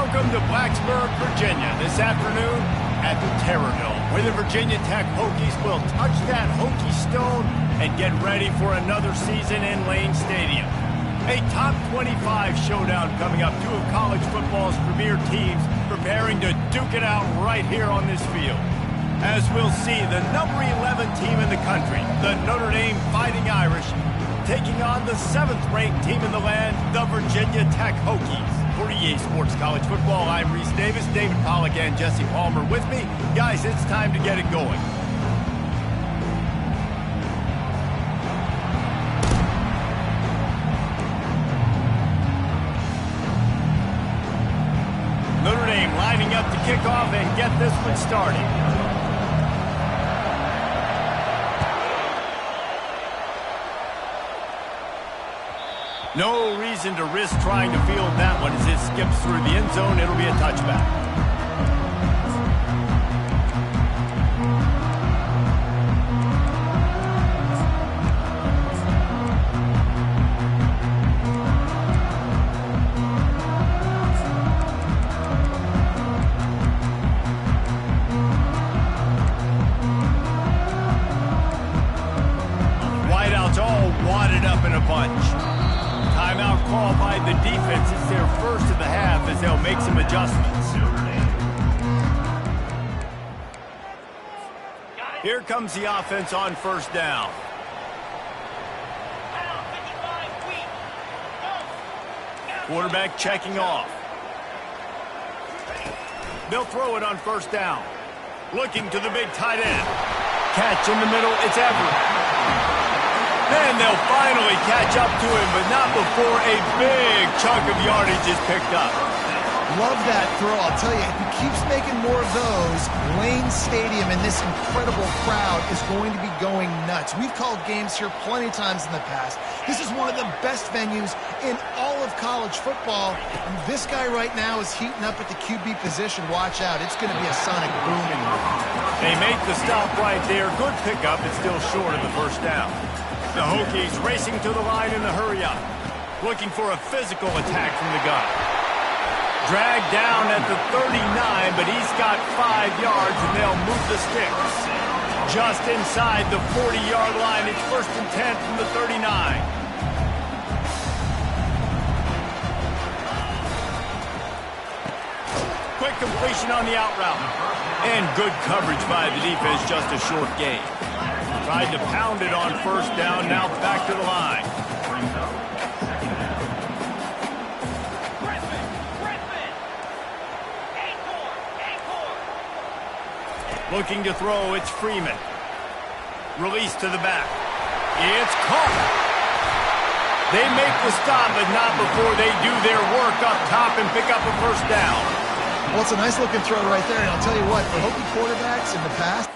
Welcome to Blacksburg, Virginia. This afternoon at the Terrorville, where the Virginia Tech Hokies will touch that Hokie stone and get ready for another season in Lane Stadium. A top 25 showdown coming up. Two of college football's premier teams preparing to duke it out right here on this field. As we'll see, the number 11 team in the country, the Notre Dame Fighting Irish, taking on the 7th-ranked team in the land, the Virginia Tech Hokies. For EA Sports College Football, I'm Reese Davis, David Pollack and Jesse Palmer with me. Guys, it's time to get it going. Notre Dame lining up to kick off and get this one started. No reason to risk trying to field that one as it skips through the end zone. It'll be a touchback. Wideouts all wadded up in a bunch. Timeout call by the defense. It's their first of the half as they'll make some adjustments. Here comes the offense on first down. Quarterback checking off. They'll throw it on first down. Looking to the big tight end. Catch in the middle. It's Everett. Then they'll finally catch up to him, but not before a big chunk of yardage is picked up. Love that throw. I'll tell you, if he keeps making more of those, Lane Stadium and this incredible crowd is going to be going nuts. We've called games here plenty of times in the past. This is one of the best venues in all of college football. And this guy right now is heating up at the QB position. Watch out. It's going to be a sonic boom in here. They make the stop right there. Good pickup. It's still short of the first down. The Hokies racing to the line in the hurry-up. Looking for a physical attack from the gun. Dragged down at the 39, but he's got 5 yards, and they'll move the sticks. Just inside the 40-yard line, it's 1st and 10 from the 39. Quick completion on the out route. And good coverage by the defense, just a short gain. Tried to pound it on first down, now back to the line. Looking to throw, it's Freeman. Release to the back. It's caught. They make the stop, but not before they do their work up top and pick up a first down. Well, it's a nice-looking throw right there, and I'll tell you what, for Hokie quarterbacks in the past,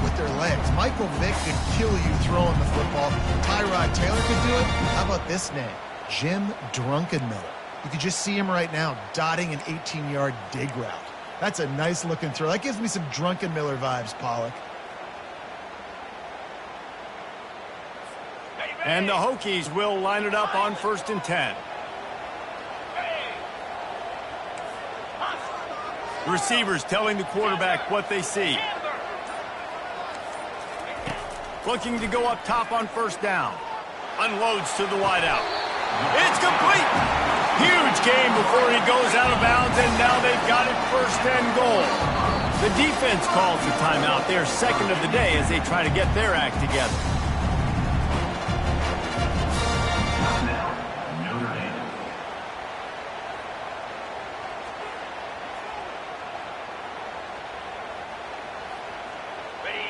with their legs. Michael Vick could kill you throwing the football. Tyrod Taylor could do it. How about this name? Jim Drunkenmiller. You can just see him right now dotting an 18-yard dig route. That's a nice-looking throw. That gives me some Drunkenmiller vibes, Pollack. And the Hokies will line it up on 1st and 10. Receivers telling the quarterback what they see. Looking to go up top on first down. Unloads to the wideout. It's complete. Huge gain before he goes out of bounds, and now they've got it 1st and goal. The defense calls the timeout. They're second of the day as they try to get their act together.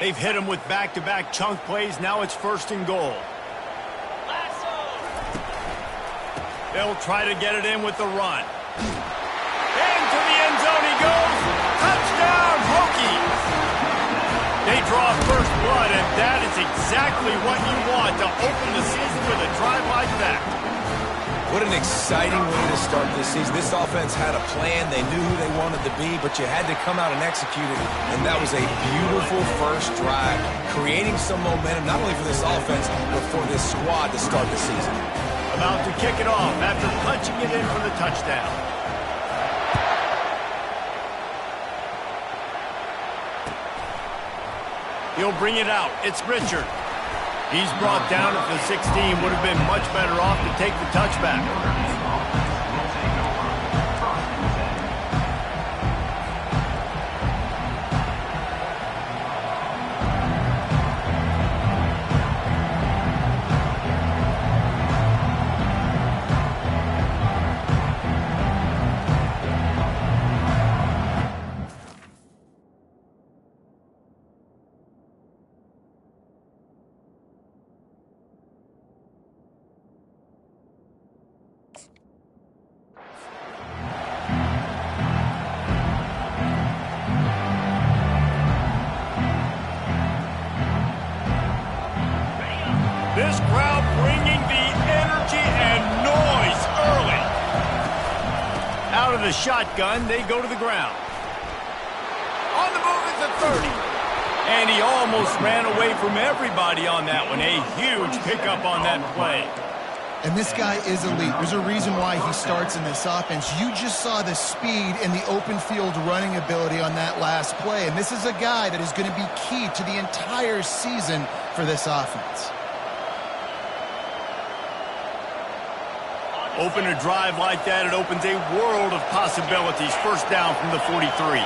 They've hit him with back-to-back chunk plays. Now it's 1st and goal. They'll try to get it in with the run. Into the end zone he goes. Touchdown, Hokies! They draw first blood, and that is exactly what you want to open the season with a drive like that. What an exciting way to start this season. This offense had a plan. They knew who they wanted to be, but you had to come out and execute it. And that was a beautiful first drive, creating some momentum, not only for this offense, but for this squad to start the season. About to kick it off after punching it in for the touchdown. He'll bring it out. It's Richard. He's brought down at the 16. Would have been much better off to take the touchback. This crowd bringing the energy and noise early. Out of the shotgun, they go to the ground. On the move is the 30. And he almost ran away from everybody on that one. A huge pickup on that play. And this guy is elite. There's a reason why he starts in this offense. You just saw the speed and the open field running ability on that last play. And this is a guy that is going to be key to the entire season for this offense. Open a drive like that, it opens a world of possibilities. 1st down from the 43.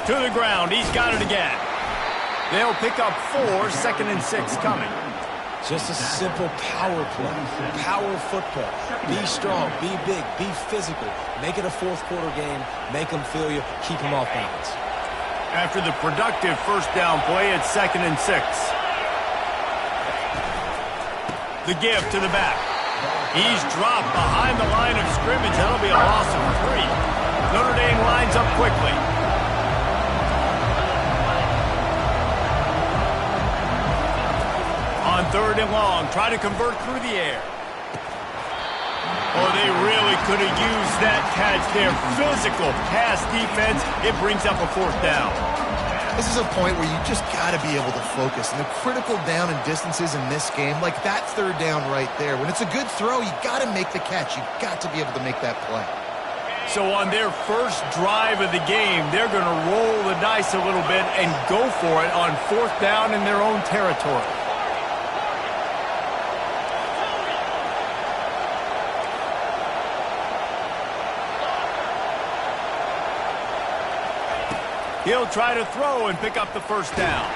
To the ground, he's got it again. They'll pick up 4, 2nd and 6 coming. Just a simple power play, power football. Be strong, be big, be physical. Make it a 4th quarter game. Make them feel you, keep them off balance. After the productive 1st down play, it's 2nd and 6. The give to the back. He's dropped behind the line of scrimmage. That'll be a loss of 3. Notre Dame lines up quickly. On 3rd and long, try to convert through the air. Oh, they really could have used that catch there. Physical pass defense. It brings up a 4th down. This is a point where you just got to be able to focus. And the critical down and distances in this game, like that 3rd down right there, when it's a good throw, you got to make the catch. You've got to be able to make that play. So on their first drive of the game, they're going to roll the dice a little bit and go for it on 4th down in their own territory. He'll try to throw and pick up the 1st down.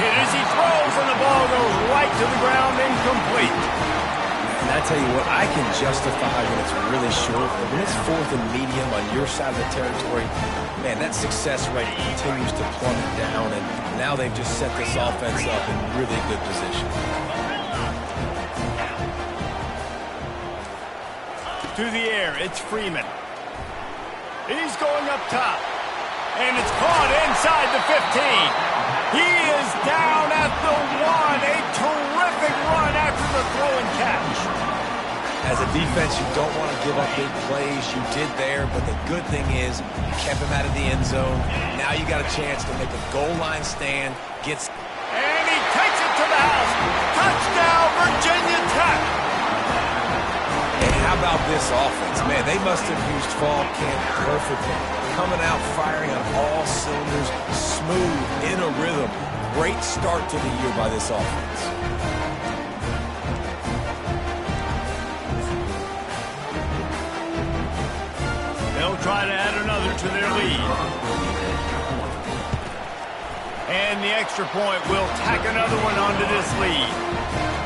Hit as he throws, and the ball goes right to the ground, incomplete. And I tell you what, I can justify when it's really short, but when it's 4th and medium on your side of the territory, man, that success rate continues to plummet down, and now they've just set this offense up in really good position. To the air, it's Freeman. He's going up top. And it's caught inside the 15. He is down at the 1. A terrific run after the throw and catch. As a defense, you don't want to give up big plays. You did there, but the good thing is you kept him out of the end zone. Now you got a chance to make a goal line stand. And he takes it to the house. Touchdown, Virginia Tech. And how about this offense? Man, they must have used fall camp perfectly. Coming out firing on all cylinders, smooth, in a rhythm. Great start to the year by this offense. They'll try to add another to their lead. And the extra point will tack another one onto this lead.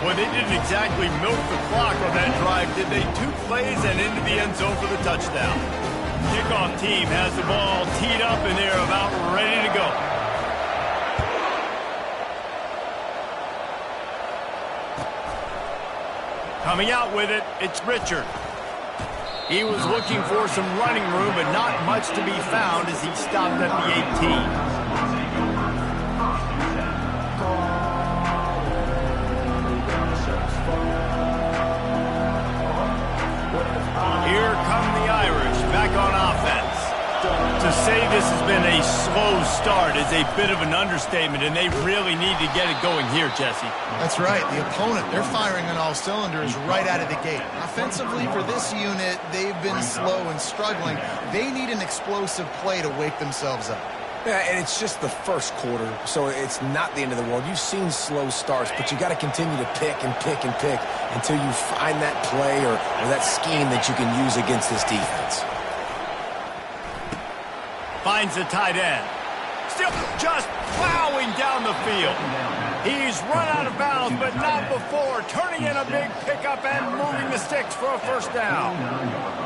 Well, they didn't exactly milk the clock on that drive, did they? 2 plays and into the end zone for the touchdown. Kickoff team has the ball teed up, and they're about ready to go. Coming out with it, it's Richard. He was looking for some running room, but not much to be found as he stopped at the 18. Here come the Irish back on offense. To say this has been a slow start is a bit of an understatement, and they really need to get it going here, Jesse. That's right. The opponent, they're firing on all cylinders right out of the gate. Offensively, for this unit, they've been slow and struggling. They need an explosive play to wake themselves up. Yeah, and it's just the first quarter, so it's not the end of the world. You've seen slow starts, but you got to continue to pick and pick and pick until you find that play or that scheme that you can use against this defense. Finds the tight end. Still just plowing down the field. He's run out of bounds, but not before. Turning in a big pickup and moving the sticks for a first down.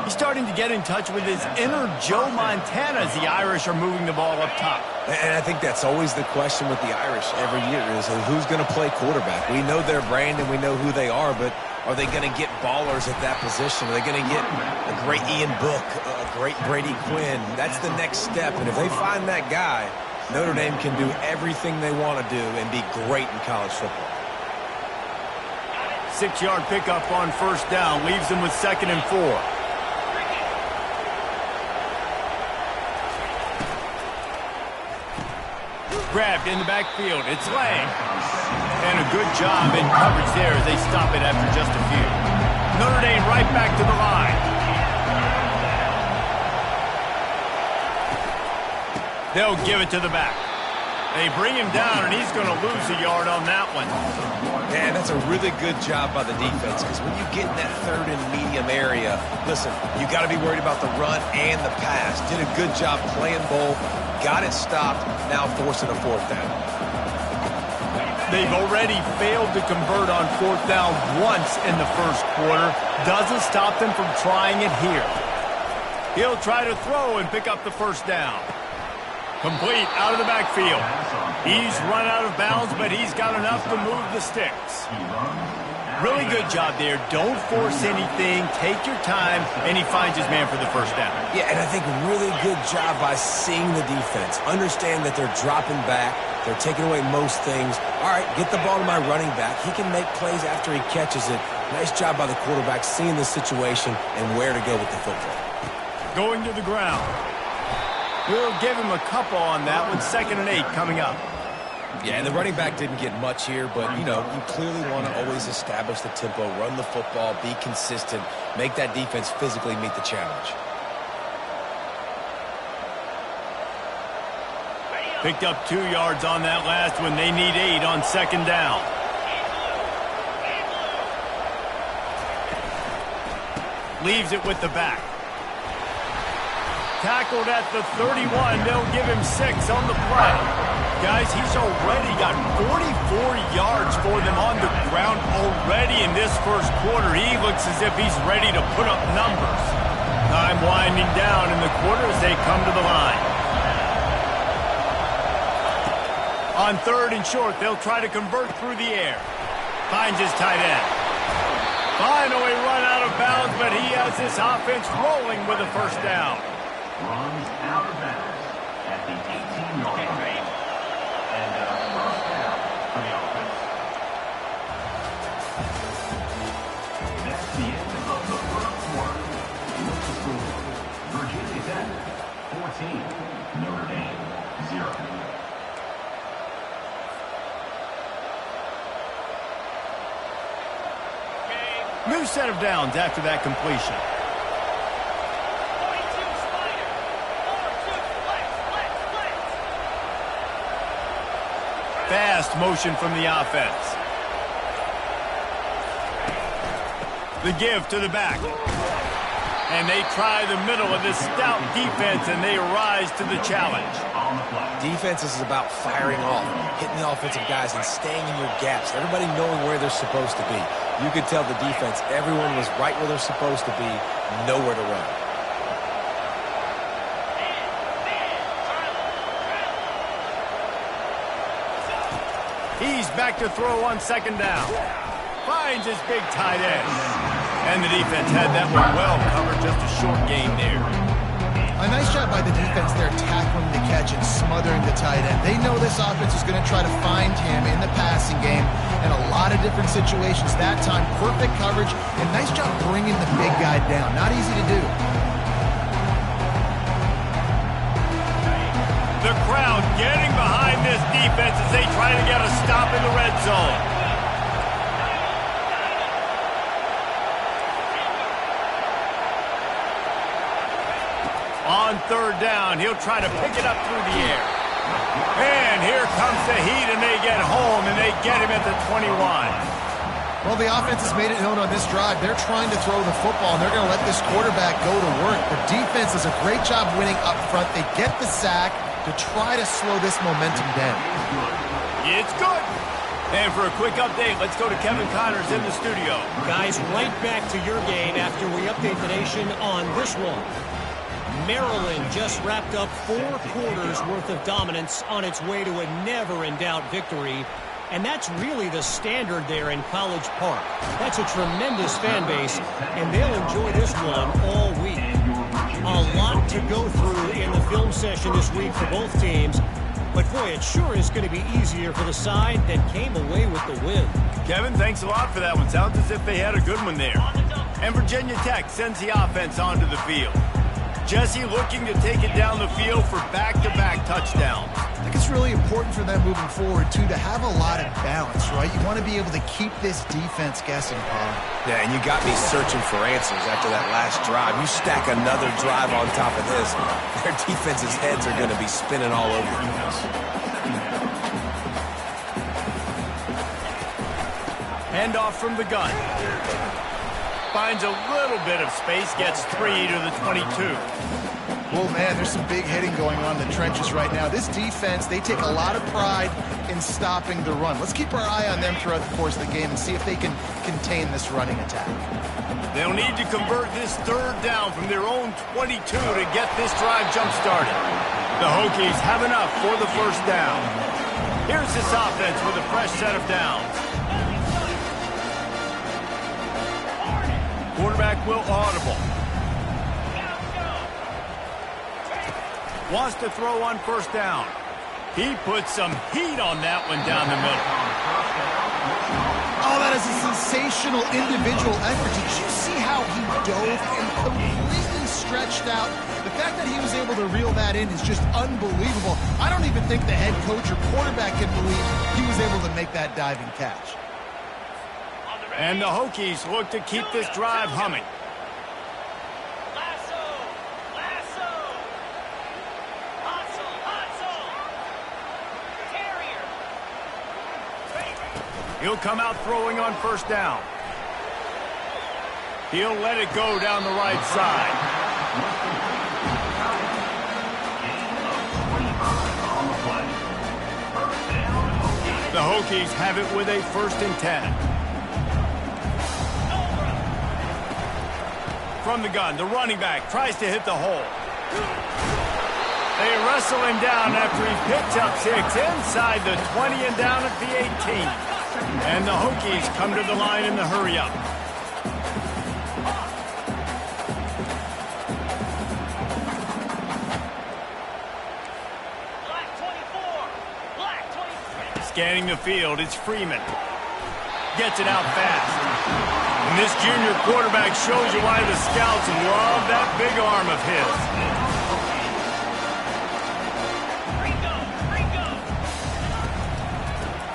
He's starting to get in touch with his inner Joe Montana as the Irish are moving the ball up top. And I think that's always the question with the Irish every year is who's going to play quarterback. We know their brand and we know who they are, but are they going to get ballers at that position? Are they going to get a great Ian Book, a great Brady Quinn? That's the next step, and if they find that guy, Notre Dame can do everything they want to do and be great in college football. 6-yard pickup on first down leaves them with 2nd and 4. Grabbed in the backfield. It's Lang. And a good job in coverage there as they stop it after just a few. Notre Dame right back to the line. They'll give it to the back. They bring him down, and he's going to lose a yard on that one. Man, that's a really good job by the defense because when you get in that 3rd and medium area, listen, you got to be worried about the run and the pass. Did a good job playing both, got it stopped, now forcing a 4th down. They've already failed to convert on 4th down once in the first quarter. Doesn't stop them from trying it here. He'll try to throw and pick up the first down. Complete out of the backfield. He's run out of bounds, but he's got enough to move the sticks. Really good job there. Don't force anything. Take your time, and he finds his man for the first down. Yeah, and I think really good job by seeing the defense. Understand that they're dropping back. They're taking away most things. All right, get the ball to my running back. He can make plays after he catches it. Nice job by the quarterback seeing the situation and where to go with the football. Going to the ground. We'll give him a couple on that one. 2nd and 8 coming up. Yeah, and the running back didn't get much here, but, you know, you clearly want to always establish the tempo, run the football, be consistent, make that defense physically meet the challenge. Picked up 2 yards on that last one. They need 8 on 2nd down. Leaves it with the back. Tackled at the 31. They'll give him 6 on the play. Guys, he's already got 44 yards for them on the ground already in this first quarter. He looks as if he's ready to put up numbers. Time winding down in the quarter as they come to the line. On 3rd and short, they'll try to convert through the air. Finds his tight end. Finally run out of bounds, but he has this offense rolling with a first down. Runs out of bounds at the 18-yard line. And first down for the offense. That's the end of the first quarter. With the score, Virginia Tech 14, Notre Dame 0. New set of downs after that completion. Fast motion from the offense. The give to the back. And they try the middle of this stout defense, and they rise to the challenge. Defense is about firing off, hitting the offensive guys, and staying in your gaps. Everybody knowing where they're supposed to be. You could tell the defense, everyone was right where they're supposed to be, nowhere to run. back to throw on second down. Finds his big tight end. And the defense had that one well covered, just a short gain there. A nice job by the defense there, tackling the catch and smothering the tight end. They know this offense is going to try to find him in the passing game in a lot of different situations. That time, perfect coverage, and nice job bringing the big guy down. Not easy to do. The crowd getting behind this defense as they try to get a stop in the red zone. On third down, he'll try to pick it up through the air. And here comes the heat, and they get home, and they get him at the 21. Well, the offense has made it known on this drive. They're trying to throw the football, and they're going to let this quarterback go to work. The defense does a great job winning up front. They get the sack to try to slow this momentum down. It's good. And for a quick update, let's go to Kevin Connors in the studio. Guys, right back to your game after we update the nation on this one. Maryland just wrapped up 4 quarters worth of dominance on its way to a never-in-doubt victory. And that's really the standard there in College Park. That's a tremendous fan base, and they'll enjoy this one all week. A lot to go through in the film session this week for both teams. But, boy, it sure is going to be easier for the side that came away with the win. Kevin, thanks a lot for that one. Sounds as if they had a good one there. And Virginia Tech sends the offense onto the field. Jesse looking to take it down the field for back-to-back touchdowns. I think it's really important for them moving forward, too, to have a lot of balance, right? You want to be able to keep this defense guessing, Paul. Yeah, and you got me searching for answers after that last drive. You stack another drive on top of this, their defense's heads are going to be spinning all over the place. Handoff from the gun. Finds a little bit of space, gets 3 to the 22. Well, man, there's some big hitting going on in the trenches right now. This defense, they take a lot of pride in stopping the run. Let's keep our eye on them throughout the course of the game and see if they can contain this running attack. They'll need to convert this third down from their own 22 to get this drive jump-started. The Hokies have enough for the first down. Here's this offense with a fresh set of downs. Quarterback will audible. Wants to throw on first down. He puts some heat on that one down the middle. Oh, that is a sensational individual effort. Did you see how he dove and completely stretched out? The fact that he was able to reel that in is just unbelievable. I don't even think the head coach or quarterback can believe he was able to make that diving catch. And the Hokies look to keep this drive humming. He'll come out throwing on first down. He'll let it go down the right side. The Hokies have it with a 1st and 10. From the gun, the running back tries to hit the hole. They wrestle him down after he picks up 6 inside the 20 and down at the 18. And the Hokies come to the line in the hurry-up. Scanning the field, it's Freeman. Gets it out fast. And this junior quarterback shows you why the scouts love that big arm of his.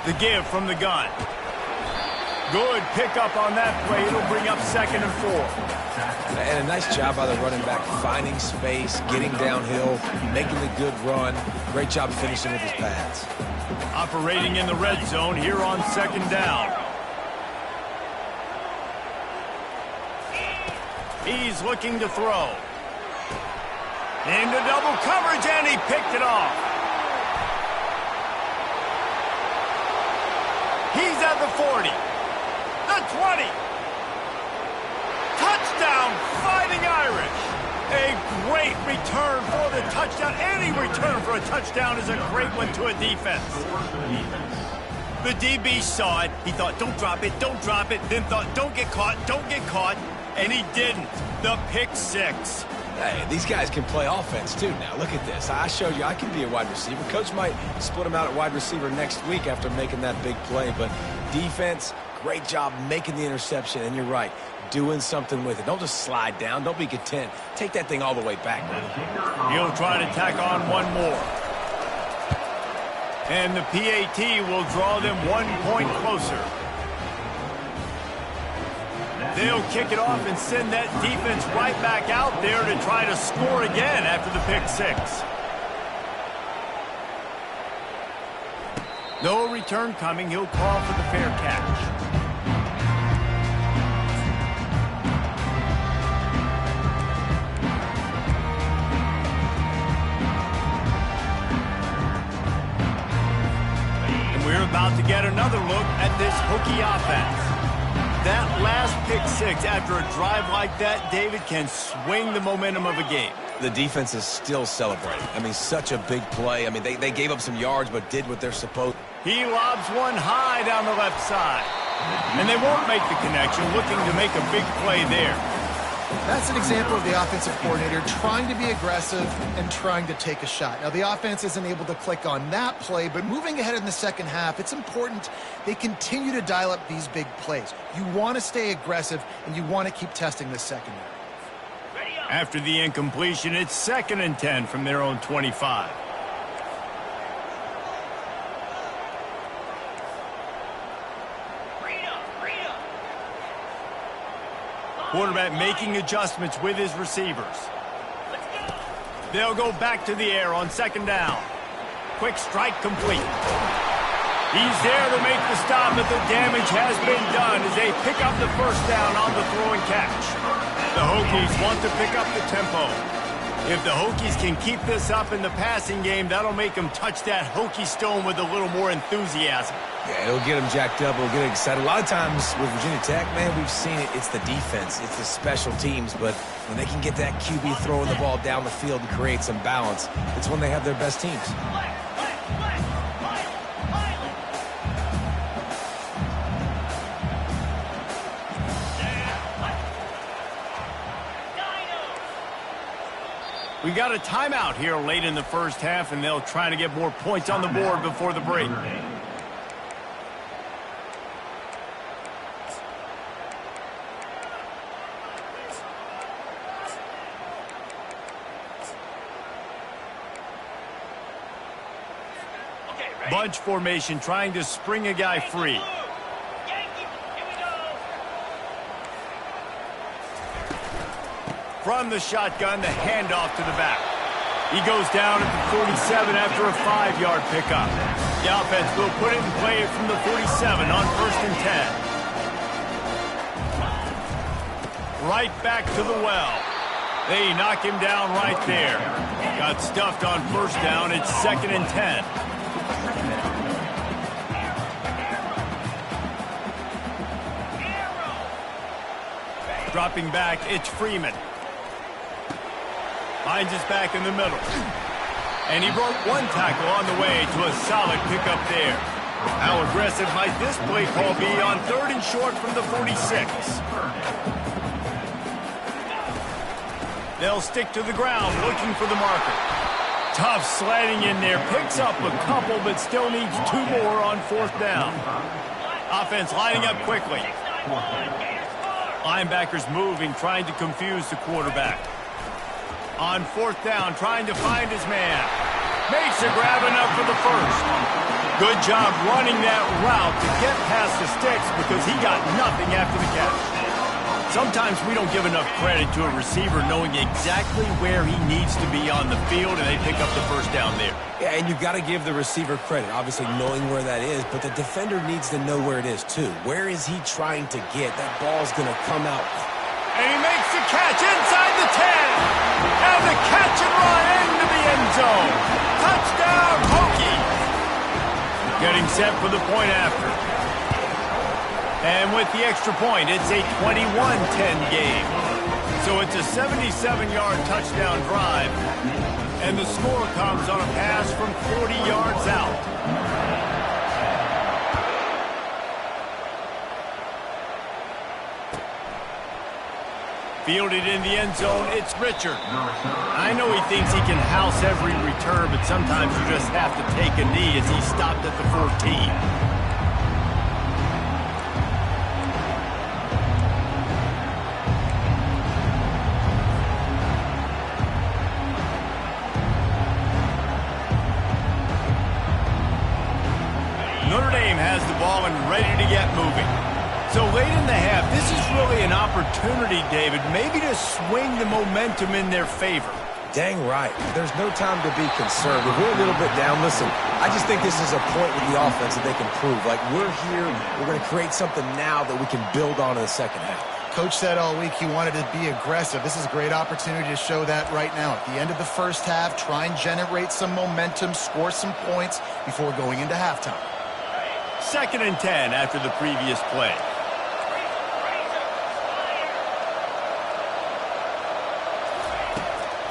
The give from the gun. Good pickup on that play. It'll bring up 2nd and 4. And a nice job by the running back, finding space, getting downhill, making a good run. Great job finishing with his pads. Operating in the red zone here on 2nd down. He's looking to throw. Into double coverage, and he picked it off. He's at the 40. The 20. Touchdown, Fighting Irish. A great return for the touchdown. Any return for a touchdown is a great one to a defense. The DB saw it. He thought, don't drop it, then thought, don't get caught, and he didn't. The pick six. Hey, these guys can play offense, too. Now, look at this. I showed you I can be a wide receiver. Coach might split him out at wide receiver next week after making that big play, but defense, great job making the interception, and you're right, doing something with it. Don't just slide down. Don't be content. Take that thing all the way back. He'll try to tack on one more. And the PAT will draw them 1 point closer. They'll kick it off and send that defense right back out there to try to score again after the pick six. No return coming. He'll call for the fair catch. And we're about to get another look at this Hokie offense. That last pick six after a drive like that, David, can swing the momentum of a game. The defense is still celebrating. I mean, such a big play. I mean, they gave up some yards but did what they're supposed to. He lobs one high down the left side. And they won't make the connection, looking to make a big play there. That's an example of the offensive coordinator trying to be aggressive and trying to take a shot. Now, the offense isn't able to click on that play, but moving ahead in the second half, it's important they continue to dial up these big plays. You want to stay aggressive, and you want to keep testing the secondary. After the incompletion, it's 2nd and 10 from their own 25. Quarterback making adjustments with his receivers. They'll go back to the air on 2nd down. Quick strike complete. He's there to make the stop, but the damage has been done as they pick up the 1st down on the throw and catch. The Hokies want to pick up the tempo. If the Hokies can keep this up in the passing game, that'll make them touch that Hokie stone with a little more enthusiasm. Yeah, it'll get them jacked up. It'll get them excited. A lot of times with Virginia Tech, man, we've seen it. It's the defense. It's the special teams. But when they can get that QB throwing the ball down the field and create some balance, it's when they have their best teams. We got a timeout here late in the first half, and they'll try to get more points on the board before the break. Bunch formation, trying to spring a guy free. From the shotgun, the handoff to the back. He goes down at the 47 after a 5-yard pickup. The offense will put it and play it from the 47 on 1st and 10. Right back to the well. They knock him down right there. Got stuffed on 1st down. It's 2nd and 10. Dropping back, it's Freeman. Finds his back in the middle. And he broke one tackle on the way to a solid pickup there. How aggressive might this play call be on 3rd and short from the 46? They'll stick to the ground looking for the marker. Tough sliding in there. Picks up a couple, but still needs 2 more on 4th down. Offense lining up quickly. Linebackers moving, trying to confuse the quarterback. On 4th down, trying to find his man. Makes a grab enough for the 1st. Good job running that route to get past the sticks because he got nothing after the catch. Sometimes we don't give enough credit to a receiver knowing exactly where he needs to be on the field, and they pick up the 1st down there. Yeah, and you've got to give the receiver credit, obviously knowing where that is, but the defender needs to know where it is too. Where is he trying to get? That ball's going to come out. And he makes the catch inside the 10. And the catch and run into the end zone. Touchdown, Hokie. Getting set for the point after. And with the extra point, it's a 21-10 game. So it's a 77-yard touchdown drive. And the score comes on a pass from 40 yards out. Fielded in the end zone, it's Richard. I know he thinks he can house every return, but sometimes you just have to take a knee as he stopped at the 14. Notre Dame has the ball and ready to get moving. So late in the half, this is really an opportunity, David, maybe to swing the momentum in their favor. Dang right. There's no time to be concerned. If we're a little bit down, listen, I just think this is a point with the offense that they can prove. Like, we're here, we're going to create something now that we can build on in the second half. Coach said all week he wanted to be aggressive. This is a great opportunity to show that right now. At the end of the first half, try and generate some momentum, score some points before going into halftime. 2nd and 10 after the previous play.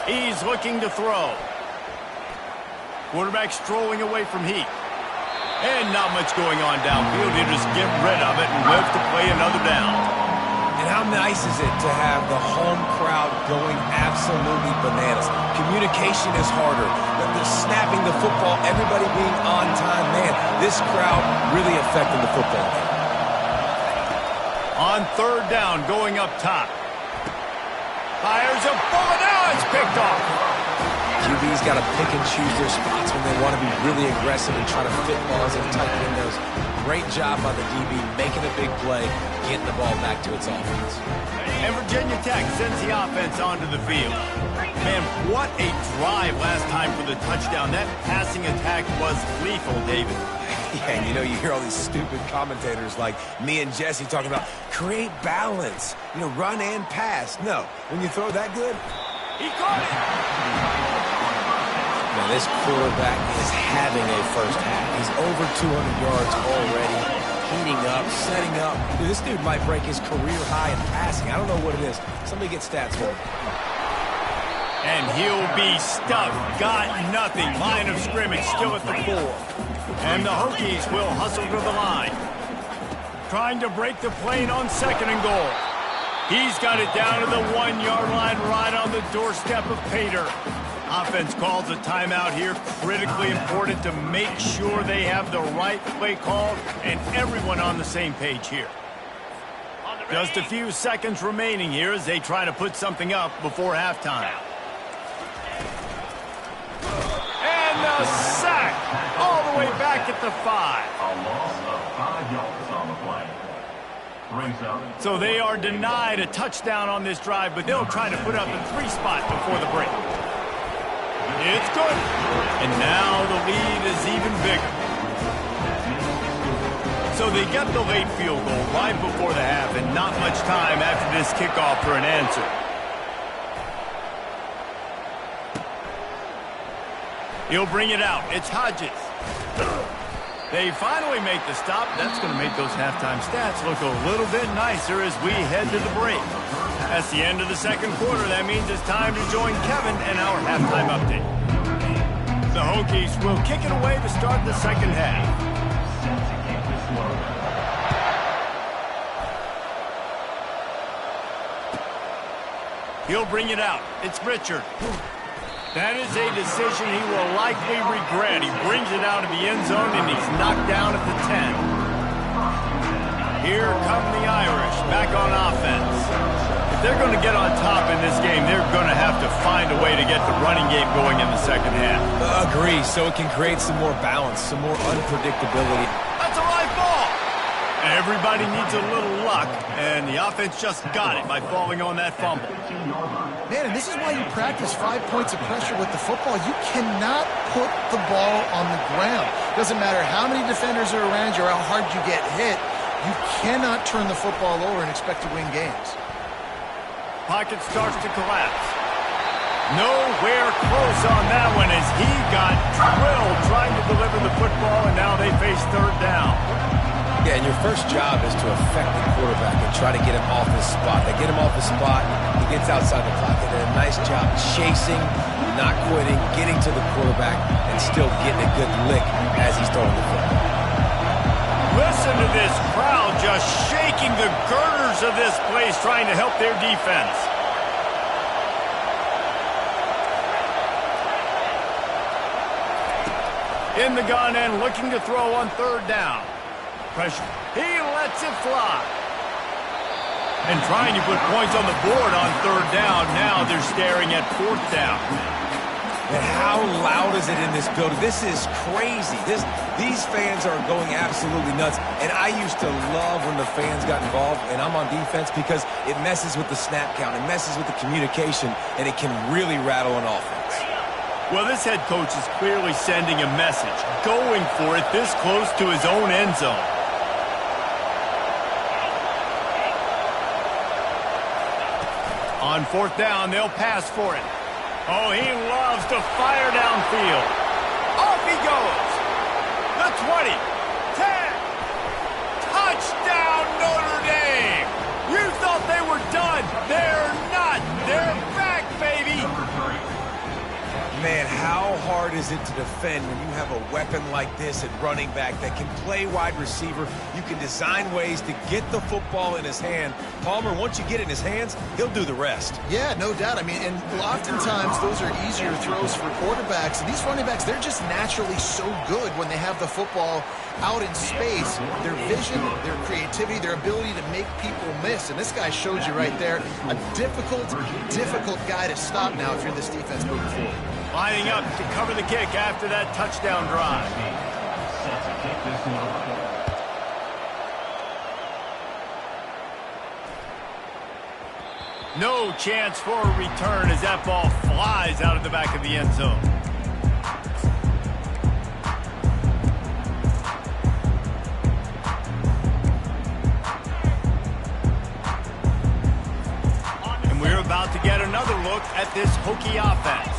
He's looking to throw. Quarterback strolling away from heat. And not much going on downfield. He'll just get rid of it and live to play another down. And how nice is it to have the home crowd going absolutely bananas? Communication is harder. The snapping the football, everybody being on time. Man, this crowd really affecting the football game. On 3rd down, going up top. Fires a bullet. Now it's picked off. QB's got to pick and choose their spots when they want to be really aggressive and try to fit balls in tight windows. Great job by the DB making a big play, getting the ball back to its offense. And Virginia Tech sends the offense onto the field. Man, what a drive last time for the touchdown. That passing attack was lethal, David. Yeah, and you know, you hear all these stupid commentators like me and Jesse talking about create balance, you know, run and pass. No, when you throw that good, he caught it. Now, this quarterback is having a first half. He's over 200 yards already, heating up, setting up. Dude, this dude might break his career high in passing. I don't know what it is. Somebody get stats for him. And he'll be stuffed. Got nothing. Line of scrimmage still at the 4. And the Hokies will hustle to the line. Trying to break the plane on 2nd and goal. He's got it down to the 1-yard line right on the doorstep of Pater. Offense calls a timeout here. Critically important to make sure they have the right play called and everyone on the same page here. Just a few seconds remaining here as they try to put something up before halftime. And the sack all the way back at the 5. A loss of 5 yards on the play. Brings up. So they are denied a touchdown on this drive, but they'll try to put up a 3 spot before the break. It's good. And now the lead is even bigger. So they get the late field goal right before the half and not much time after this kickoff for an answer. He'll bring it out. It's Hodges. They finally make the stop. That's going to make those halftime stats look a little bit nicer as we head to the break. That's the end of the 2nd quarter. That means it's time to join Kevin and our halftime update. The Hokies will kick it away to start the 2nd half. He'll bring it out. It's Richard. That is a decision he will likely regret. He brings it out of the end zone, and he's knocked down at the 10. Here come the Irish back on offense. If they're going to get on top in this game, they're going to have to find a way to get the running game going in the 2nd half. Agree, so it can create some more balance, some more unpredictability. That's a live ball. Everybody needs a little luck, and the offense just got it by falling on that fumble. Man, and this is why you practice 5 points of pressure with the football. You cannot put the ball on the ground. Doesn't matter how many defenders are around you or how hard you get hit. You cannot turn the football over and expect to win games. Pocket starts to collapse. Nowhere close on that one as he got drilled trying to deliver the football, and now they face 3rd down. Yeah, and your first job is to affect the quarterback and try to get him off his spot. They get him off his spot, he gets outside the clock. They did a nice job chasing, not quitting, getting to the quarterback, and still getting a good lick as he's throwing the football. Listen to this crowd just shaking the girders of this place trying to help their defense. In the gun and looking to throw on third down. Pressure. He lets it fly. And trying to put points on the board on third down. Now they're staring at fourth down. And how loud is it in this building? This is crazy. These fans are going absolutely nuts. And I used to love when the fans got involved, and I'm on defense, because it messes with the snap count. It messes with the communication, and it can really rattle an offense. Well, this head coach is clearly sending a message, going for it this close to his own end zone. On fourth down, they'll pass for it. Oh, he loves to fire downfield. Off he goes. The 20, 10. Touchdown, Notre Dame. You thought they were done. They're not. They're back, baby. Man, how hard is it to defend when you have a weapon like this at running back that can play wide receiver? You can design ways to get the football in his hand. Palmer, once you get it in his hands, he'll do the rest. Yeah, no doubt. I mean, and oftentimes those are easier throws for quarterbacks. And these running backs, they're just naturally so good when they have the football out in space. Their vision, their creativity, their ability to make people miss. And this guy showed you right there, a difficult guy to stop now if you're this defense moving forward. Lining up to cover the kick after that touchdown drive. Set to kick this one. No chance for a return as that ball flies out of the back of the end zone. And we're about to get another look at this Hokie offense.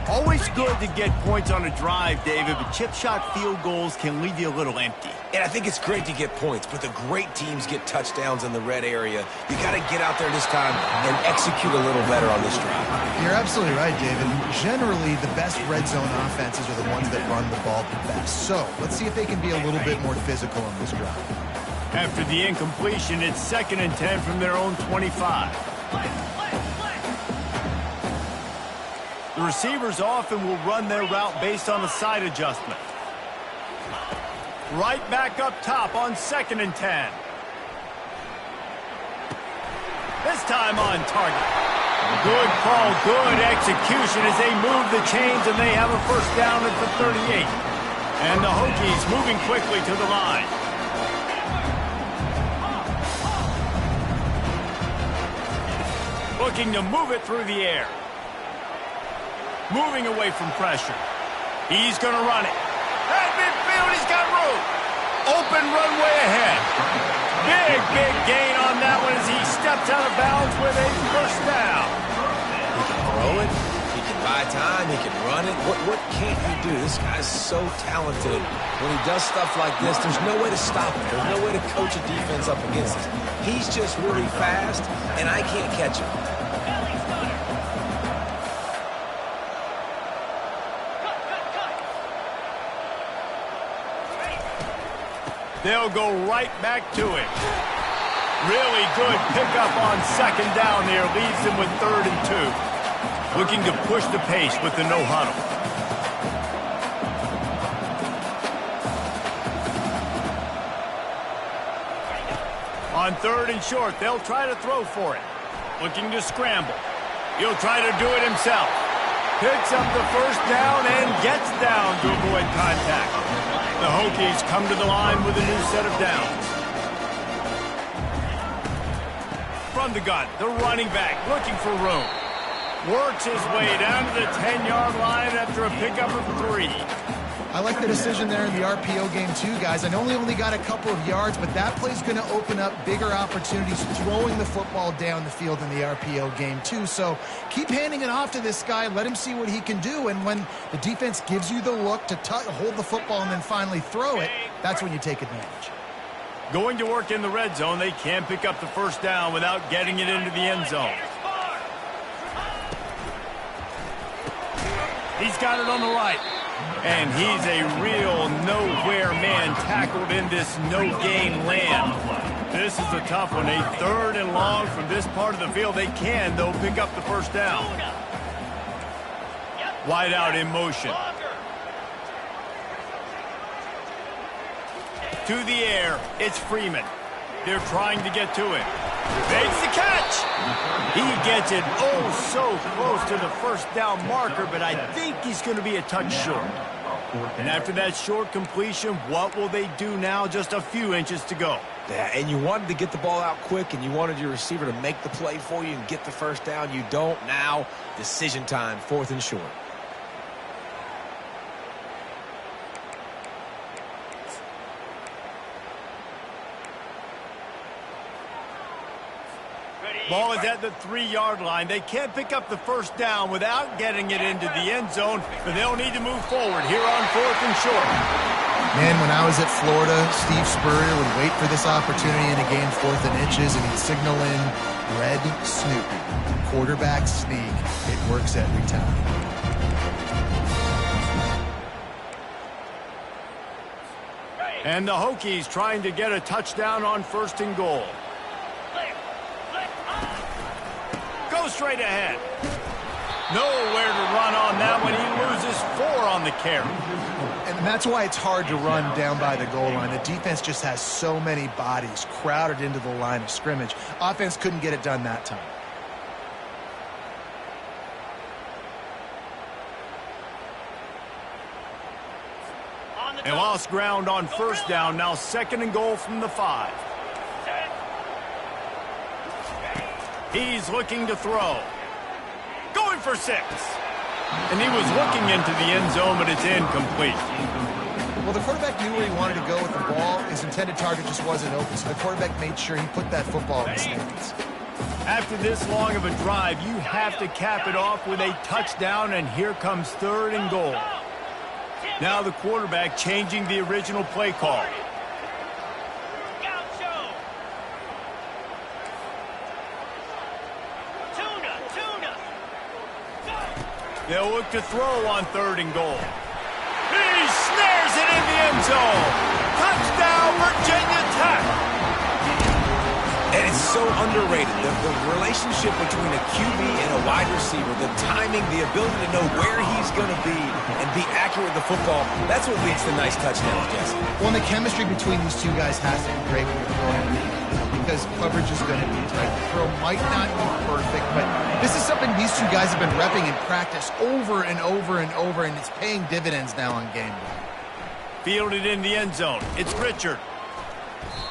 Always good to get points on a drive, David, but chip shot field goals can leave you a little empty. And I think it's great to get points, but the great teams get touchdowns in the red area. You got to get out there this time and execute a little better on this drive. You're absolutely right, David. Generally, the best red zone offenses are the ones that run the ball the best. So let's see if they can be a little bit more physical on this drive. After the incompletion, it's 2nd and 10 from their own 25. The receivers often will run their route based on a side adjustment. Right back up top on 2nd and 10. This time on target. Good call, good execution as they move the chains, and they have a first down at the 38. And the Hokies moving quickly to the line. Looking to move it through the air. Moving away from pressure. He's going to run it. At midfield, he's got room. Open runway ahead. Big gain on that one as he steps out of bounds with a first down. He can throw it. He can buy time. He can run it. What can't he do? This guy's so talented. When he does stuff like this, there's no way to stop him. There's no way to coach a defense up against it. He's just really fast, and I can't catch him. They'll go right back to it. Really good pickup on 2nd down there. Leaves them with 3rd and 2. Looking to push the pace with the no huddle. On 3rd and short, they'll try to throw for it. Looking to scramble. He'll try to do it himself. Picks up the first down and gets down to avoid contact. The Hokies come to the line with a new set of downs. From the gun, the running back looking for room. Works his way down to the 10-yard line after a pickup of 3. I like the decision there in the RPO game too, guys. I know he only got a couple of yards, but that play's going to open up bigger opportunities throwing the football down the field in the RPO game too. So keep handing it off to this guy. Let him see what he can do. And when the defense gives you the look to hold the football and then finally throw it, that's when you take advantage. Going to work in the red zone, they can pick up the first down without getting it into the end zone. He's got it on the right. And he's a real nowhere man tackled in this no-gain land. This is a tough one. A 3rd and long from this part of the field. They can, though, pick up the first down. Wide out in motion. To the air, it's Freeman. They're trying to get to it. Makes the catch. He gets it oh so close to the first down marker, but I think he's going to be a touch short. And after that short completion, what will they do now? Just a few inches to go. Yeah, and you wanted to get the ball out quick, and you wanted your receiver to make the play for you and get the first down. You don't now. Decision time, 4th and short. Ball is at the 3-yard line. They can't pick up the first down without getting it into the end zone, but they'll need to move forward here on 4th and short. Man, when I was at Florida, Steve Spurrier would wait for this opportunity in a game 4th and inches, and he'd signal in red Snoopy. Quarterback sneak. It works every time. And the Hokies trying to get a touchdown on 1st and goal. Go straight ahead. Nowhere to run on that one. He loses 4 on the carry. And that's why it's hard to run down by the goal line. The defense just has so many bodies crowded into the line of scrimmage. Offense couldn't get it done that time. And lost ground on 1st down. Now 2nd and goal from the 5. He's looking to throw. Going for 6. And he was looking into the end zone, but it's incomplete. Well, the quarterback knew where he wanted to go with the ball. His intended target just wasn't open, so the quarterback made sure he put that football in the stands. After this long of a drive, you have to cap it off with a touchdown, and here comes 3rd and goal. Now the quarterback changing the original play call. They'll look to throw on 3rd and goal. He snares it in the end zone. Touchdown, Virginia Tech. And it's so underrated. The relationship between a QB and a wide receiver, the timing, the ability to know where he's going to be and be accurate with the football, that's what leads to nice touchdowns, Jesse. Well, and the chemistry between these two guys has to be great when you're throwing, because coverage is going to be tight. The throw might not be perfect, but this is something these two guys have been repping in practice over and over and over, and it's paying dividends now on game day. Fielded in the end zone. It's Richard.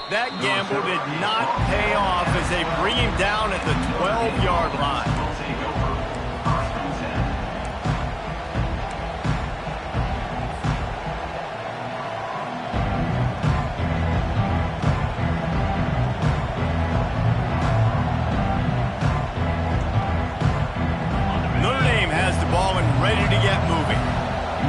That gamble did not pay off as they bring him down at the 12-yard line. Notre Dame has the ball and ready to get moving.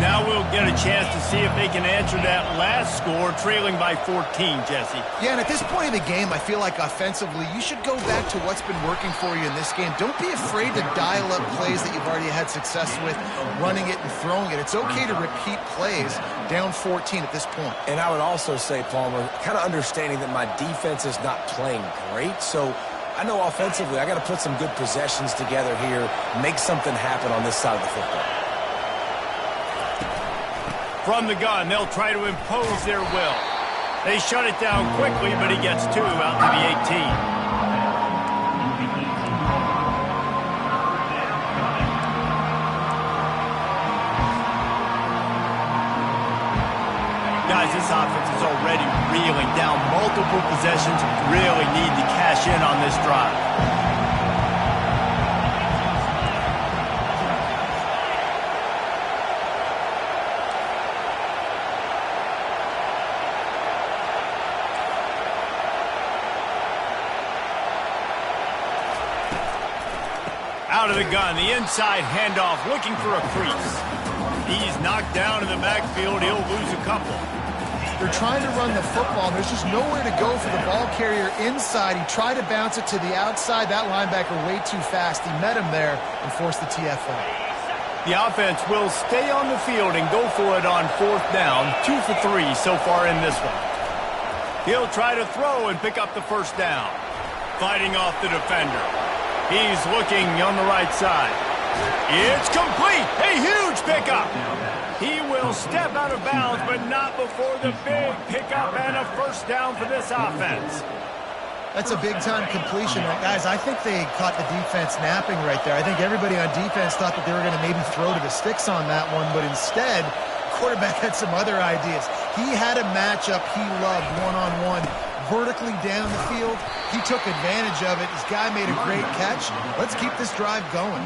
Now we'll get a chance to see if they can answer that last score, trailing by 14, Jesse. Yeah, and at this point in the game, I feel like offensively, you should go back to what's been working for you in this game. Don't be afraid to dial up plays that you've already had success with, running it and throwing it. It's okay to repeat plays down 14 at this point. And I would also say, Palmer, kind of understanding that my defense is not playing great, so I know offensively I got to put some good possessions together here, make something happen on this side of the football. From the gun, they'll try to impose their will. They shut it down quickly, but he gets 2 out to the 18. Guys, this offense is already reeling down multiple possessions. Really need to cash in on this drive. Out of the gun, the inside handoff, looking for a crease. He's knocked down in the backfield. He'll lose a couple. They're trying to run the football. There's just nowhere to go for the ball carrier inside. He tried to bounce it to the outside. That linebacker way too fast. He met him there and forced the TFL. The offense will stay on the field and go for it on 4th down. 2 for 3 so far in this one. He'll try to throw and pick up the first down. Fighting off the defender. He's looking on the right side. It's complete. A huge pickup. He will step out of bounds, but not before the big pickup and a first down for this offense. That's a big-time completion. Guys, I think they caught the defense napping right there. I think everybody on defense thought that they were going to maybe throw to the sticks on that one, but instead, quarterback had some other ideas. He had a matchup he loved one-on-one, vertically down the field. He took advantage of it. This guy made a great catch. Let's keep this drive going.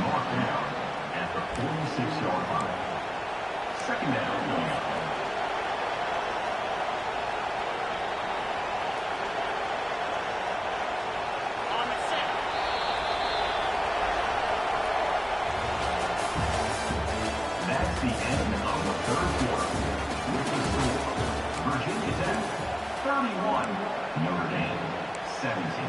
At the 46-yard line. Second down. That's the end of the third quarter. With the score, Virginia Tech 31, Notre Dame 17.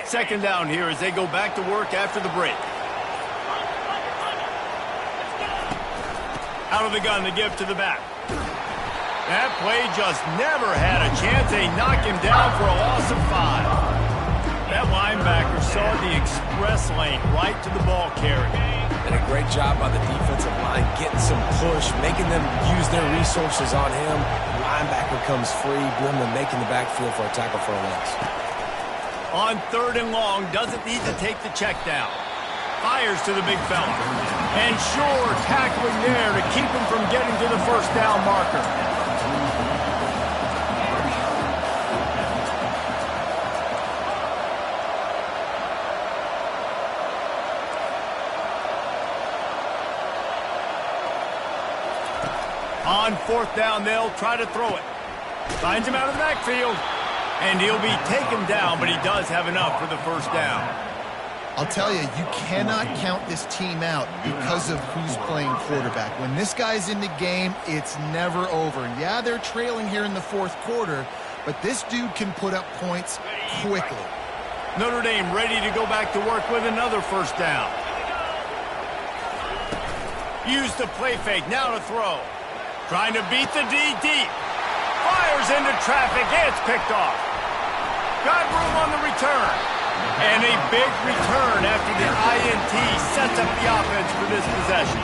Second down here as they go back to work after the break. Out of the gun to give to the back. That play just never had a chance. They knock him down for a loss of 5. That linebacker saw the express lane right to the ball carrier. And a great job by the defensive line, getting some push, making them use their resources on him. The linebacker comes free, boom, and making the backfield for a tackle for a loss. On 3rd and long, doesn't need to take the check down. Fires to the big fella. And sure, tackling there to keep him from getting to the first down marker. On 4th down, they'll try to throw it. Finds him out of the backfield. And he'll be taken down, but he does have enough for the first down. I'll tell you, you cannot count this team out because of who's playing quarterback. When this guy's in the game, it's never over. Yeah, they're trailing here in the 4th quarter, but this dude can put up points quickly. Notre Dame ready to go back to work with another first down. Use the play fake, now to throw. Trying to beat the D deep. Fires into traffic, it's picked off. Got room on the return. And a big return after the INT sets up the offense for this possession.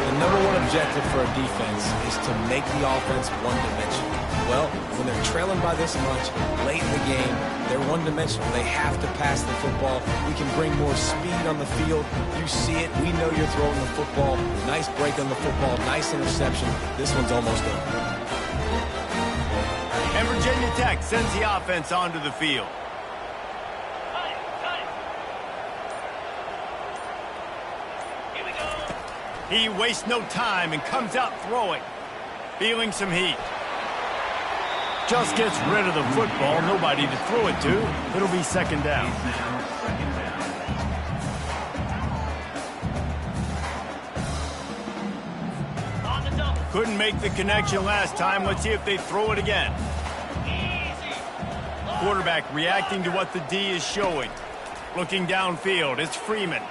The #1 objective for a defense is to make the offense one-dimensional. Well, when they're trailing by this much, late in the game, they're one-dimensional. They have to pass the football. We can bring more speed on the field. You see it. We know you're throwing the football. Nice break on the football. Nice interception. This one's almost over. And Virginia Tech sends the offense onto the field. He wastes no time and comes out throwing. Feeling some heat. Just gets rid of the football. Nobody to throw it to. It'll be second down. Couldn't make the connection last time. Let's see if they throw it again. Quarterback reacting to what the D is showing. Looking downfield, it's Freeman.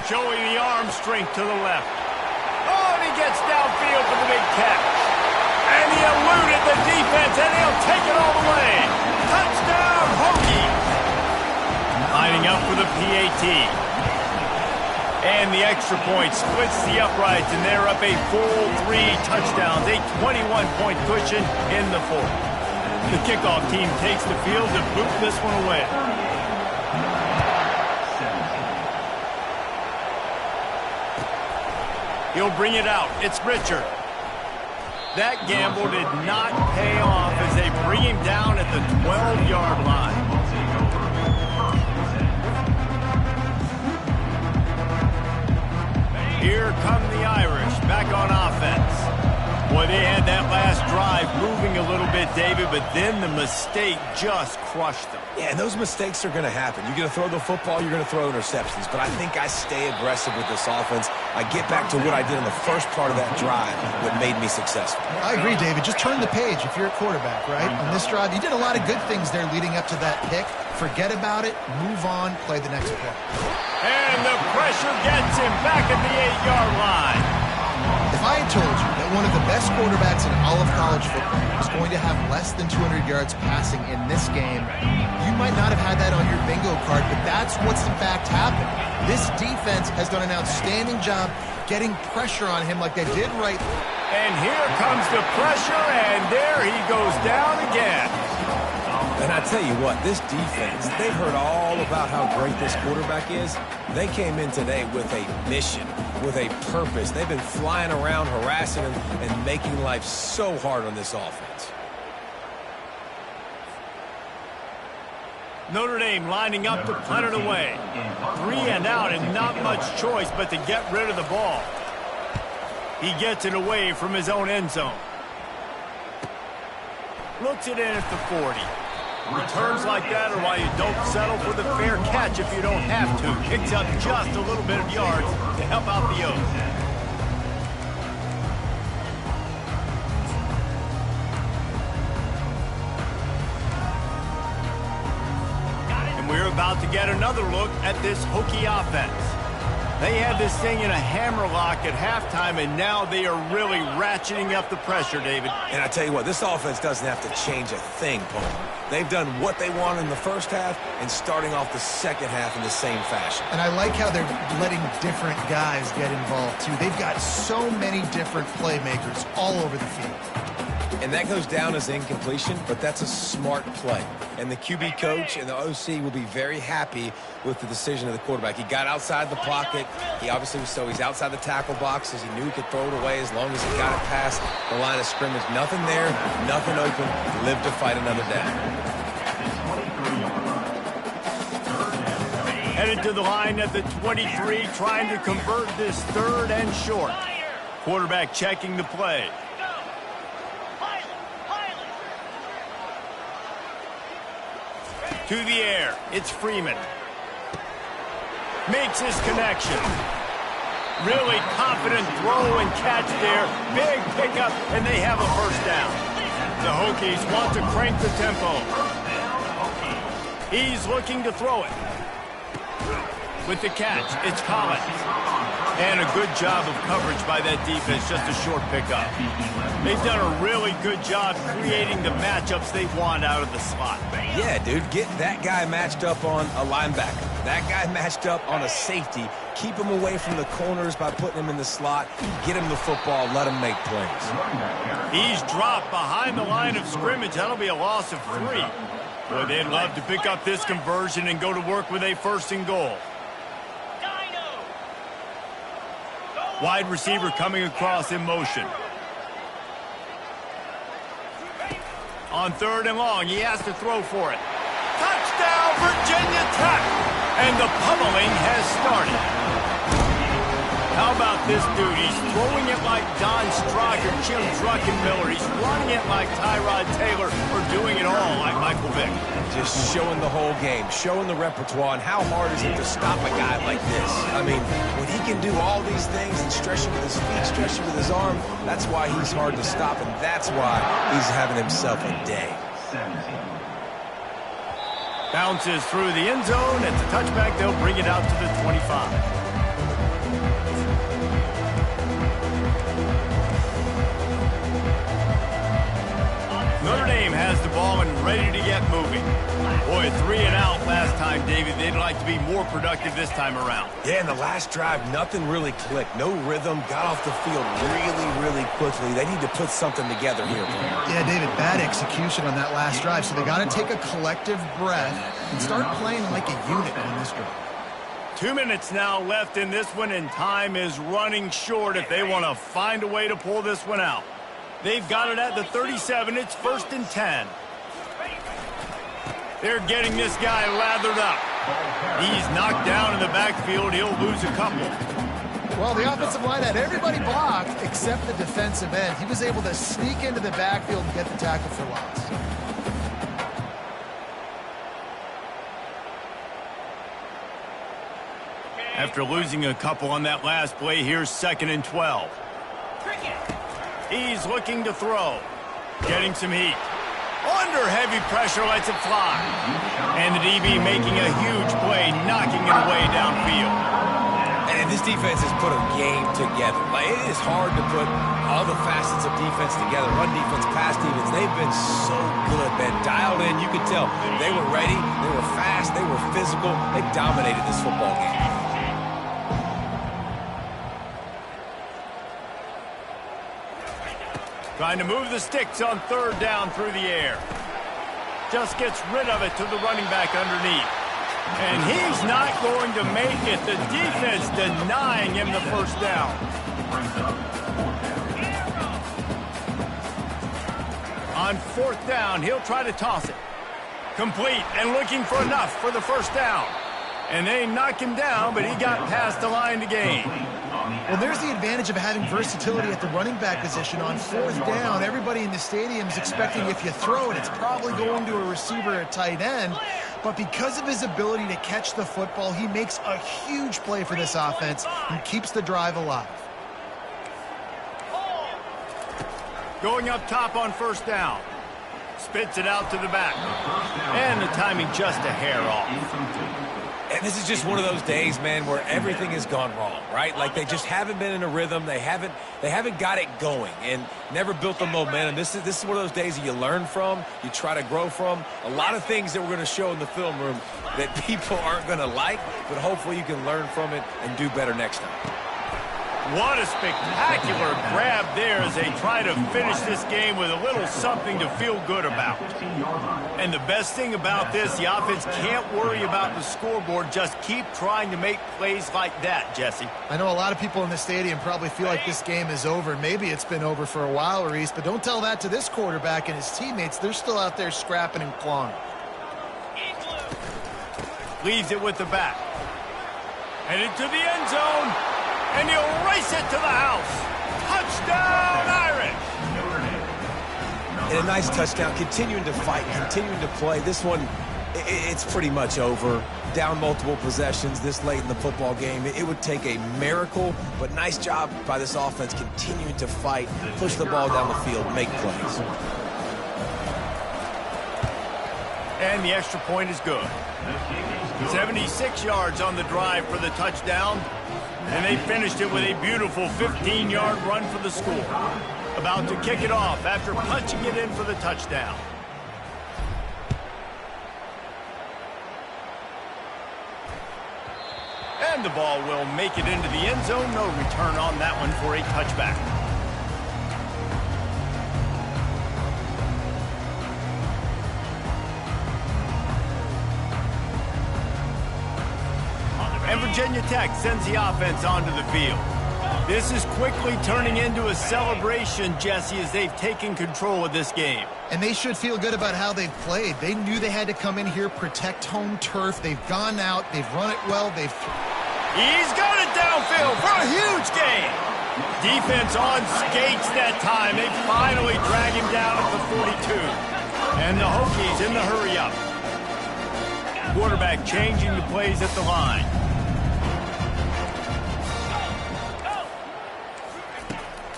Showing the arm strength to the left. Oh, and he gets downfield for the big catch. And he eluded the defense, and he'll take it all the way. Touchdown, Hokies! Lining up for the PAT. And the extra point splits the uprights, and they're up a full 3 touchdowns. A 21-point cushion in the 4th. The kickoff team takes the field to boot this one away. He'll bring it out. It's Richard. That gamble did not pay off as they bring him down at the 12-yard line. Here come the Irish back on offense. Boy, they had that last drive moving a little bit, David, but then the mistake just crushed them. Yeah, and those mistakes are going to happen. You're going to throw the football, you're going to throw interceptions. But I think I stay aggressive with this offense. I get back to what I did in the first part of that drive that made me successful. I agree, David. Just turn the page if you're a quarterback, right? On this drive, you did a lot of good things there leading up to that pick. Forget about it, move on, play the next play. And the pressure gets him back at the 8-yard line. I told you that one of the best quarterbacks in all of college football is going to have less than 200 yards passing in this game, you might not have had that on your bingo card, but that's what's in fact happened. This defense has done an outstanding job getting pressure on him like they did right. And here comes the pressure, and there he goes down again. And I tell you what, this defense, they've heard all about how great this quarterback is. They came in today with a mission, with a purpose. They've been flying around, harassing him, and making life so hard on this offense. Notre Dame lining up to punt it away. 3 and out and not much choice but to get rid of the ball. He gets it away from his own end zone. Looks it in at the 40. Returns like that are why you don't settle for the fair catch if you don't have to. Picks up just a little bit of yards to help out the O's. And we're about to get another look at this Hokie offense. They had this thing in a hammerlock at halftime, and now they are really ratcheting up the pressure, David. And I tell you what, this offense doesn't have to change a thing, Paul. They've done what they want in the first half and starting off the second half in the same fashion. And I like how they're letting different guys get involved, too. They've got so many different playmakers all over the field. And that goes down as incompletion, but that's a smart play. And the QB coach and the OC will be very happy with the decision of the quarterback. He got outside the pocket. He obviously was so he's outside the tackle boxes. He knew he could throw it away as long as he got it past the line of scrimmage. Nothing there, nothing open. Live to fight another down. Headed to the line at the 23, trying to convert this 3rd and short. Quarterback checking the play. To the air, it's Freeman. Makes his connection. Really confident throw and catch there. Big pickup, and they have a first down. The Hokies want to crank the tempo. He's looking to throw it. With the catch, it's Collins. And a good job of coverage by that defense, just a short pickup. They've done a really good job creating the matchups they want out of the slot. Yeah, dude, get that guy matched up on a linebacker. That guy matched up on a safety. Keep him away from the corners by putting him in the slot. Get him the football, let him make plays. He's dropped behind the line of scrimmage. That'll be a loss of 3. Boy, they'd love to pick up this conversion and go to work with a 1st and goal. Wide receiver coming across in motion. On 3rd and long, he has to throw for it. Touchdown, Virginia Tech! And the pummeling has started. How about this dude? He's throwing it like Don Strock or Jim Druckenmiller. He's running it like Tyrod Taylor or doing it all like Michael Vick. Just showing the whole game, showing the repertoire, and how hard is it to stop a guy like this? I mean, when he can do all these things and stretch it with his feet, stretch it with his arm, that's why he's hard to stop, and that's why he's having himself a day. Bounces through the end zone. It's a touchback. They'll bring it out to the 25. Notre Dame has the ball and ready to get moving. Boy, 3 and out last time, David. They'd like to be more productive this time around. Yeah, in the last drive, nothing really clicked. No rhythm. Got off the field really quickly. They need to put something together here. Yeah, David, bad execution on that last drive. So they got to take a collective breath and start playing like a unit on this drive. 2 minutes now left in this one, and time is running short if they want to find a way to pull this one out. They've got it at the 37. It's 1st and 10. They're getting this guy lathered up. He's knocked down in the backfield. He'll lose a couple. Well, the offensive line had everybody blocked except the defensive end. He was able to sneak into the backfield and get the tackle for loss. After losing a couple on that last play, here's 2nd and 12. He's looking to throw. Getting some heat. Under heavy pressure, lets it fly. And the DB making a huge play, knocking it away downfield. And And this defense has put a game together. Like, it is hard to put all the facets of defense together. Run defense, pass defense. They've been so good, man. Dialed in. You could tell they were ready. They were fast. They were physical. They dominated this football game. Trying to move the sticks on third down through the air. Just gets rid of it to the running back underneath. And he's not going to make it. The defense denying him the first down. On fourth down, he'll try to toss it. Complete and looking for enough for the first down. And they knock him down, but he got past the line to gain. Well, there's the advantage of having versatility at the running back position. On fourth down, everybody in the stadium is expecting if you throw it, it's probably going to a receiver or tight end. But because of his ability to catch the football, he makes a huge play for this offense and keeps the drive alive. Going up top on first down. Spits it out to the back. And the timing just a hair off. And this is just one of those days, man, where everything has gone wrong, right? Like, they just haven't been in a rhythm. They haven't got it going and never built the momentum. This is one of those days that you learn from, you try to grow from. A lot of things that we're going to show in the film room that people aren't going to like, but hopefully you can learn from it and do better next time. What a spectacular grab there as they try to finish this game with a little something to feel good about. And the best thing about this, the offense can't worry about the scoreboard. Just keep trying to make plays like that, Jesse. I know a lot of people in the stadium probably feel like this game is over. Maybe it's been over for a while, Reese, but don't tell that to this quarterback and his teammates. They're still out there scrapping and clawing. Leaves it with the back. Headed to the end zone. And he'll race it to the house. Touchdown, Irish! And a nice touchdown, continuing to fight, continuing to play. This one, it's pretty much over. Down multiple possessions this late in the football game. It would take a miracle, but nice job by this offense continuing to fight, push the ball down the field, make plays. And the extra point is good. 76 yards on the drive for the touchdown. And they finished it with a beautiful 15-yard run for the score. About to kick it off after punching it in for the touchdown. And the ball will make it into the end zone. No return on that one for a touchback. And Virginia Tech sends the offense onto the field. This is quickly turning into a celebration, Jesse, as they've taken control of this game. And they should feel good about how they've played. They knew they had to come in here, protect home turf. They've gone out, they've run it well, He's got it downfield for a huge gain. Defense on skates that time. They finally drag him down at the 42. And the Hokies in the hurry-up. Quarterback changing the plays at the line.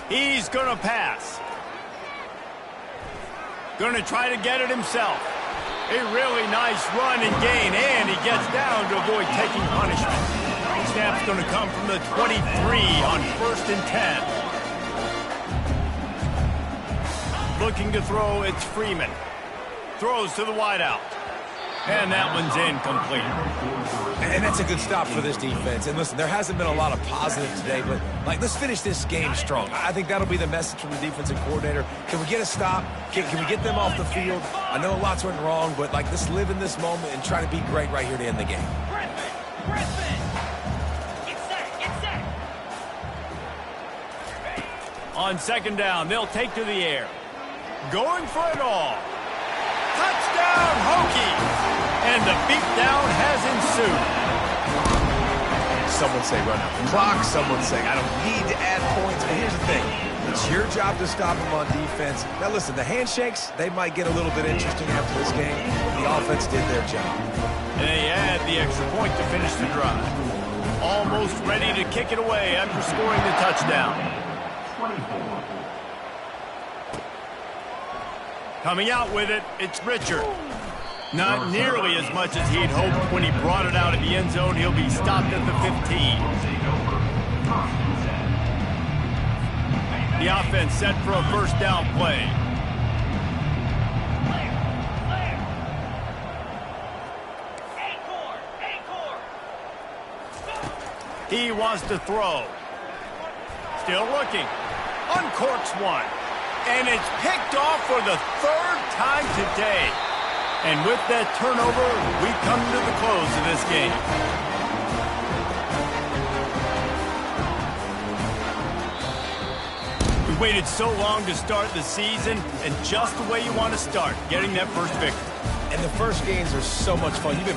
He's going to pass. Going to try to get it himself. A really nice run and gain, and he gets down to avoid taking punishment. Snap's going to come from the 23 on 1st and 10. Looking to throw, it's Freeman. Throws to the wideout. And that one's incomplete. And that's a good stop for this defense. And listen, there hasn't been a lot of positive today, but, like, let's finish this game strong. I think that'll be the message from the defensive coordinator. Can we get a stop? Can we get them off the field? I know lots went wrong, but, like, let's live in this moment and try to be great right here to end the game. On second down, they'll take to the air. Going for it all. Touchdown, Hokies! And the beatdown has ensued. Some would say run out the clock. Some would say I don't need to add points. But here's the thing. It's your job to stop them on defense. Now, listen, the handshakes, they might get a little bit interesting after this game. The offense did their job. And they add the extra point to finish the drive. Almost ready to kick it away after scoring the touchdown. 24. Coming out with it, it's Richard. Not nearly as much as he'd hoped when he brought it out of the end zone. He'll be stopped at the 15. The offense set for a first down play. He wants to throw. Still looking. Uncorks one. And it's picked off for the third time today. And with that turnover, we come to the close of this game. We waited so long to start the season, and just the way you want to start, getting that first victory. And the first games are so much fun. You've been